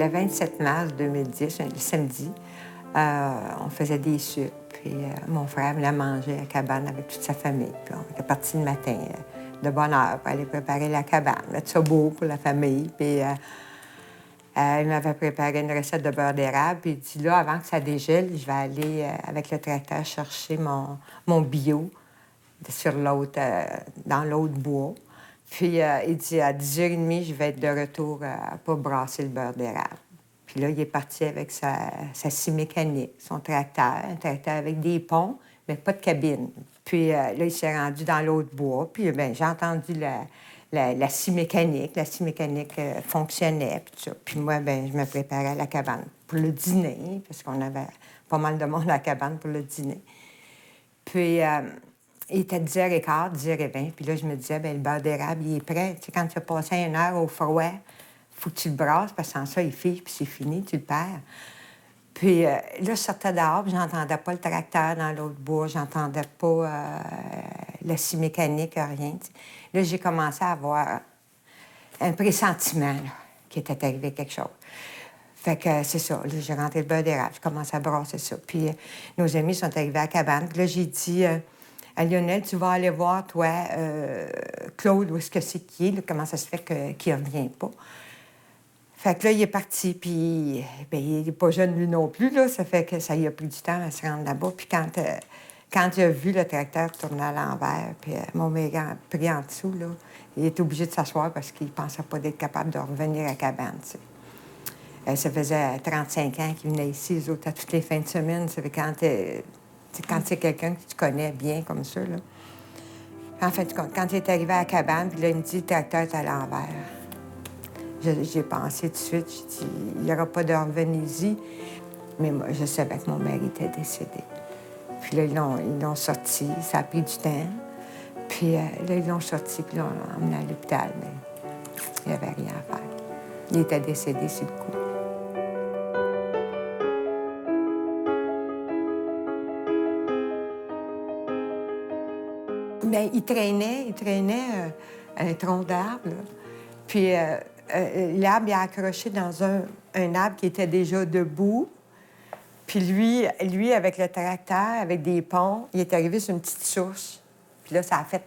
Le 27 mars 2010, le samedi, on faisait des soupes. Puis mon frère venait manger à la cabane avec toute sa famille. Puis on était partis le matin de bonne heure pour aller préparer la cabane, mettre ça beau pour la famille. Puis il m'avait préparé une recette de beurre d'érable. Puis il dit, là, avant que ça dégèle, je vais aller avec le tracteur chercher mon bio sur dans l'autre bois. Puis il dit, à 10h30, je vais être de retour pour brasser le beurre d'érable. Puis là, il est parti avec sa scie mécanique, son tracteur, un tracteur avec des ponts, mais pas de cabine. Puis là, il s'est rendu dans l'autre bois. Puis bien, j'ai entendu la scie mécanique. La scie mécanique fonctionnait, puis tout ça. Puis moi, bien, je me préparais à la cabane pour le dîner, parce qu'on avait pas mal de monde à la cabane pour le dîner. Puis il était 10h15, 10h20. Puis là, je me disais, bien, le beurre d'érable, il est prêt. Tu sais, quand tu as passé 1 heure au froid, il faut que tu le brasses, parce que sans ça, il fige, puis c'est fini, tu le perds. Puis là, je sortais dehors, puis j'entendais pas le tracteur dans l'autre bois, j'entendais pas la scie mécanique, rien. T'sais. Là, j'ai commencé à avoir un pressentiment, là, qu'il était arrivé quelque chose. Fait que c'est ça. Là, j'ai rentré le beurre d'érable, je commençais à brasser ça. Puis nos amis sont arrivés à la cabane. Puis là, j'ai dit à Lionel, tu vas aller voir, toi, Claude, où est-ce que c'est qu'il est, là, comment ça se fait qu'il ne revient pas. Fait que là, il est parti, puis bien, il n'est pas jeune, lui non plus, là. Ça fait que ça lui a pris du temps à se rendre là-bas. Puis quand il a vu le tracteur tourner à l'envers, puis mon méga pris en dessous, là, il était obligé de s'asseoir parce qu'il ne pensait pas d'être capable de revenir à la cabane, tu sais. Ça faisait 35 ans qu'il venait ici, les autres, à toutes les fins de semaine. Ça fait quand c'est quelqu'un que tu connais bien comme ça, là. En fait, quand il est arrivé à la cabane, puis là, il me dit, le tracteur est à l'envers. J'ai pensé tout de suite, j'ai dit, il n'y aura pas de revenez-y. Mais moi, je savais que mon mari était décédé. Puis là, ils l'ont sorti, ça a pris du temps. Puis là, ils l'ont sorti, puis là, on l'a emmené à l'hôpital, mais il n'y avait rien à faire. Il était décédé sur le coup. Bien, il traînait un tronc d'arbre, là. Puis l'arbre, il a accroché dans un arbre qui était déjà debout. Puis lui, avec le tracteur, avec des ponts, il est arrivé sur une petite source. Puis là, ça a fait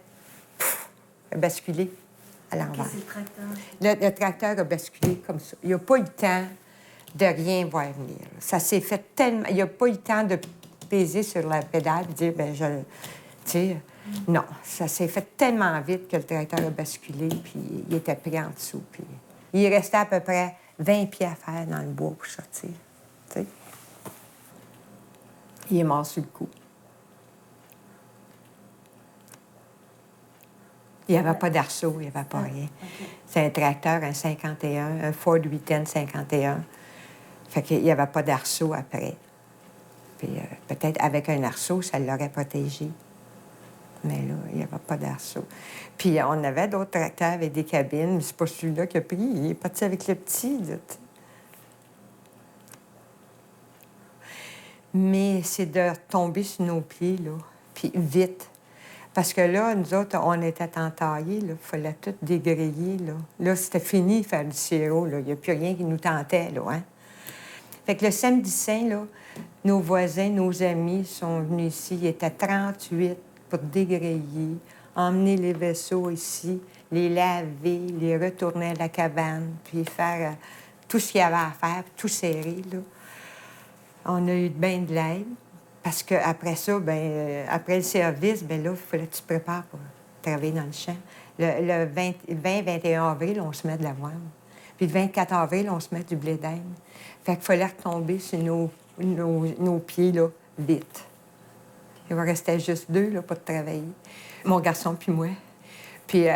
basculer à l'envers. Qu'est-ce que c'est le tracteur? Le tracteur a basculé comme ça. Il n'a pas eu le temps de rien voir venir. Ça s'est fait tellement... Il n'a pas eu le temps de peser sur la pédale et dire, bien, tu sais... Non, ça s'est fait tellement vite que le tracteur a basculé, puis il était pris en dessous. Puis il restait à peu près 20 pieds à faire dans le bois pour sortir. Tu sais. Il est mort sur le coup. Il n'y avait pas d'arceau, il n'y avait pas rien. Okay. C'est un tracteur, un 51, un Ford 810 51. Fait qu'il n'y avait pas d'arceau après. Puis peut-être avec un arceau, ça l'aurait protégé. Mais là, il n'y avait pas d'arceau. Puis on avait d'autres tracteurs avec des cabines, mais c'est pas celui-là qui a pris. Il est parti avec le petit, là. Mais c'est de tomber sur nos pieds, là, puis vite. Parce que là, nous autres, on était entaillés, là. Il fallait tout dégrayer, là. Là, c'était fini de faire du sirop, là. Il n'y a plus rien qui nous tentait, là, hein. Fait que le samedi saint, là, nos voisins, nos amis sont venus ici. Ils étaient 38 pour dégrayer, emmener les vaisseaux ici, les laver, les retourner à la cabane, puis faire tout ce qu'il y avait à faire, puis tout serrer, là. On a eu bien de l'aide, parce qu'après ça, après le service, là, il fallait que tu te prépares pour travailler dans le champ. Le 20-21 avril, on se met de l'avoine. Puis le 24 avril, on se met du blé d'Inde. Fait qu'il fallait retomber sur nos pieds, là, vite. Il va rester juste 2, là, pour travailler. Mon garçon puis moi. Puis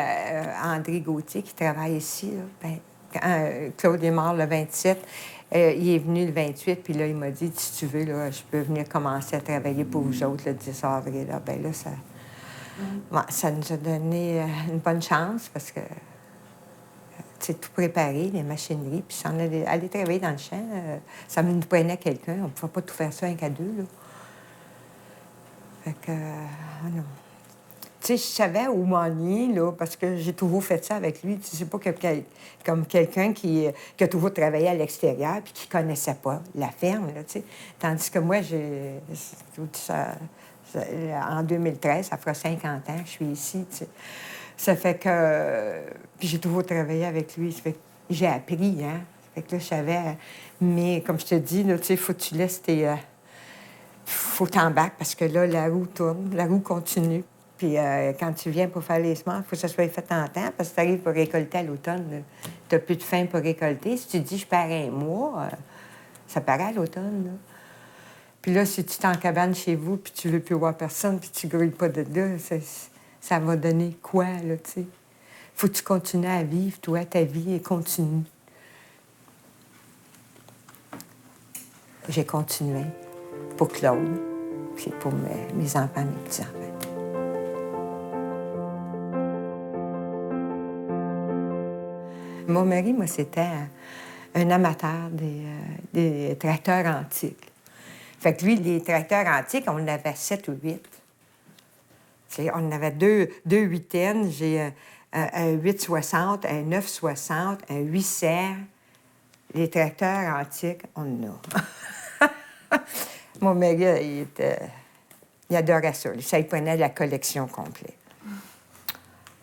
André Gauthier, qui travaille ici, là, quand Claude est mort le 27, il est venu le 28, puis là, il m'a dit, si tu veux, là, je peux venir commencer à travailler pour vous autres le 10 avril. Là, bien là, ça nous a donné une bonne chance, parce que c'est tout préparé, les machineries, puis si on allait aller travailler dans le champ, ça nous prenait quelqu'un. On ne pouvait pas tout faire ça un qu'à deux, là. Fait que, non. Tu sais, je savais où m'enligner, là, parce que j'ai toujours fait ça avec lui. Tu sais, c'est pas comme quelqu'un qui a toujours travaillé à l'extérieur puis qui connaissait pas la ferme, là, tu sais. Tandis que moi, en 2013, ça fera 50 ans que je suis ici, tu sais. Ça fait que... Puis j'ai toujours travaillé avec lui. Ça fait que j'ai appris, hein. Ça fait que là, je savais... Mais comme je te dis, là, tu sais, faut que tu laisses tes... faut t'embarquer parce que là, la roue tourne, la roue continue. Puis quand tu viens pour faire les semences, il faut que ça soit fait en temps parce que tu arrives pour récolter à l'automne. Tu n'as plus de faim pour récolter. Si tu dis, je pars un mois, ça paraît à l'automne, là. Puis là, si tu t'en cabane chez vous, puis tu ne veux plus voir personne, puis tu ne grouilles pas de là, ça va donner quoi, là, tu sais? Faut que tu continues à vivre, toi, ta vie, et continue. J'ai continué pour Claude, puis pour mes enfants, mes petits-enfants. Mon mari, moi, c'était un amateur des tracteurs antiques. Fait que lui, les tracteurs antiques, on en avait 7 ou 8. T'sais, on en avait deux huitaines. J'ai un 860, un 960, un 800. Les tracteurs antiques, on en a. Mon mari, il adorait ça. Ça, il prenait la collection complète.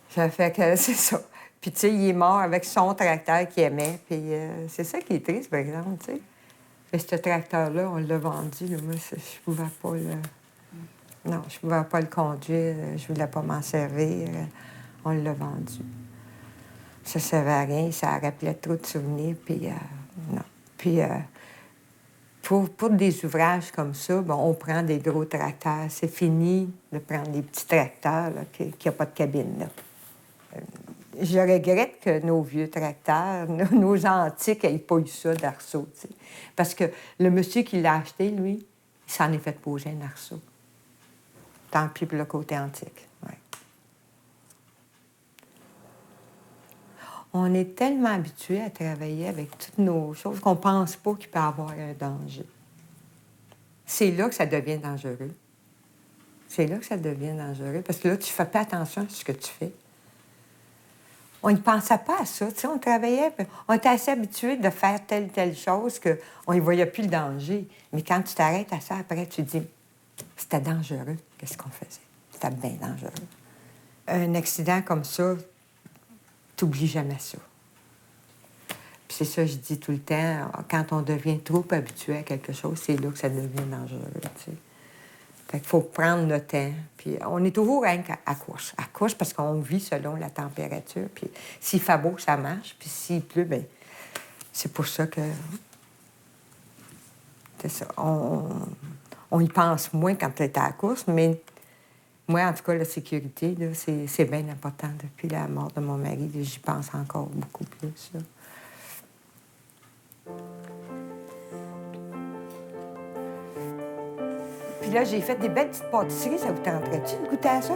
Ça fait que c'est ça. Puis, tu sais, il est mort avec son tracteur qu'il aimait. Puis, c'est ça qui est triste, par exemple, tu sais. Mais ce tracteur-là, on l'a vendu. Là. Moi, je pouvais pas le... Non, je pouvais pas le conduire. Je voulais pas m'en servir. On l'a vendu. Ça servait à rien. Ça rappelait trop de souvenirs. Puis, non. Puis, pour des ouvrages comme ça, bon, on prend des gros tracteurs. C'est fini de prendre des petits tracteurs là, qui n'ont pas de cabine, là. Je regrette que nos vieux tracteurs, nos antiques, n'aient pas eu ça d'arceau. Tu sais. Parce que le monsieur qui l'a acheté, lui, il s'en est fait poser un arceau. Tant pis pour le côté antique. Ouais. On est tellement habitués à travailler avec toutes nos choses qu'on ne pense pas qu'il peut y avoir un danger. C'est là que ça devient dangereux. C'est là que ça devient dangereux. Parce que là, tu ne fais pas attention à ce que tu fais. On ne pensait pas à ça. Tu sais, on travaillait, on était assez habitués de faire telle chose qu'on ne voyait plus le danger. Mais quand tu t'arrêtes à ça, après, tu te dis, c'était dangereux, qu'est-ce qu'on faisait? C'était bien dangereux. Un accident comme ça, tu n'oublies jamais ça. Puis c'est ça, je dis tout le temps, quand on devient trop habitué à quelque chose, c'est là que ça devient dangereux, tu sais. Fait qu'il faut prendre le temps. Puis on est toujours rien à course. À course parce qu'on vit selon la température. Puis s'il fait beau, ça marche. Puis s'il pleut, bien, c'est pour ça que... C'est ça. On y pense moins quand tu es à la course, mais moi, en tout cas, la sécurité, là, c'est bien important. Depuis la mort de mon mari, j'y pense encore beaucoup plus, là. Puis là, j'ai fait des belles petites pâtisseries. Ça vous tenterait-tu de goûter à ça?